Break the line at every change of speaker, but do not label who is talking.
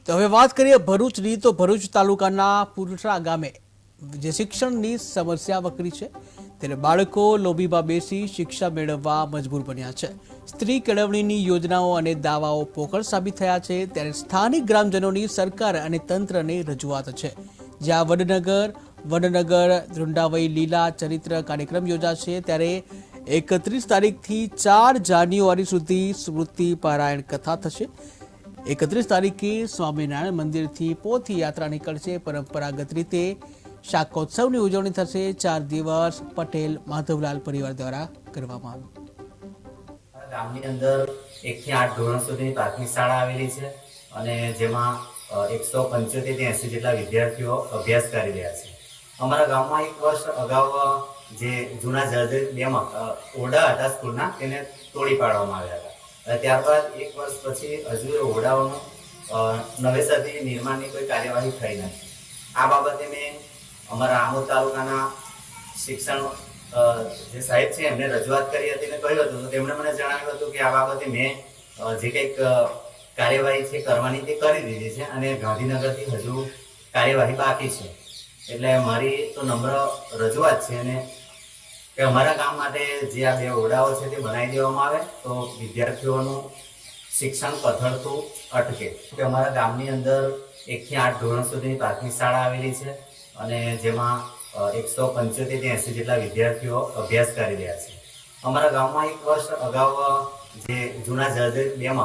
તો હવે વાત કરીએ ભરૂચની, તો ભરૂચ તાલુકાના પુરસા ગામે જે શિક્ષણની સમસ્યા વકરી છે ત્યારે બાળકો લોબીમાં બેસી શિક્ષા મેળવવા મજબૂર બન્યા છે। સ્ત્રી કેળવણીની યોજનાઓ અને દાવાઓ પોકળ સાબિત થયા છે ત્યારે સ્થાનિક ગ્રામજનોની સરકાર અને તંત્રને રજૂઆત છે। જ્યાં વડનગર ધ્રુંડાવઈ લીલા ચરિત્ર કાર્યક્રમ યોજાશે ત્યારે 31 તારીખથી 4 જાન્યુઆરી સુધી સ્મૃતિ પારાયણ કથા થશે। 31 તારીખે સ્વામિનારાયણ મંદિરથી પોથી યાત્રા નીકળશે। પરંપરાગત રીતે શાકોત્સવની ઉજવણી થશે। 4 દિવસ પટેલ માધવલાલ પરિવાર દ્વારા કરવામાં આવ્યું।
ગામની અંદર 1 થી 8 ધોરણ સુધીની પ્રાથમિક શાળા આવેલી છે અને જેમાં 175 થી 80 જેટલા વિદ્યાર્થીઓ અભ્યાસ કરી રહ્યા છે। અમારા ગામમાં એક વર્ષ અગાઉ જે જૂના જર્જરિત 2 ઓરડા હતા સ્કૂલના તેને તોડી પાડવામાં આવ્યા હતા। ત્યારબાદ એક વર્ષ પછી હજુ એ ઓરડાઓનું નવેસરથી નિર્માણની કોઈ કાર્યવાહી થઈ નથી। આ બાબતે મેં અમારા આમોદ તાલુકાના શિક્ષણ જે સાહેબ છે એમને રજૂઆત કરી હતી અને કહ્યું હતું, તો તેમણે મને જણાવ્યું હતું કે આ બાબતે મેં જે કંઈક કાર્યવાહી છે કરવાની તે કરી દીધી છે અને ગાંધીનગરથી હજુ કાર્યવાહી બાકી છે। એટલે મારી તો નમ્ર રજૂઆત છે અને કે અમારા ગામ માટે જે આ 2 ઓરડાઓ છે તે બનાવી દેવામાં આવે તો વિદ્યાર્થીઓનું શિક્ષણ કથળતું અટકે। કે અમારા ગામની અંદર 1 થી 8 ધોરણ સુધીની પ્રાથમિક શાળા આવેલી છે અને જેમાં 175 થી 80 જેટલા વિદ્યાર્થીઓ અભ્યાસ કરી રહ્યા છે। અમારા ગામમાં એક વર્ષ અગાઉ જે જૂના જર્જરિત 2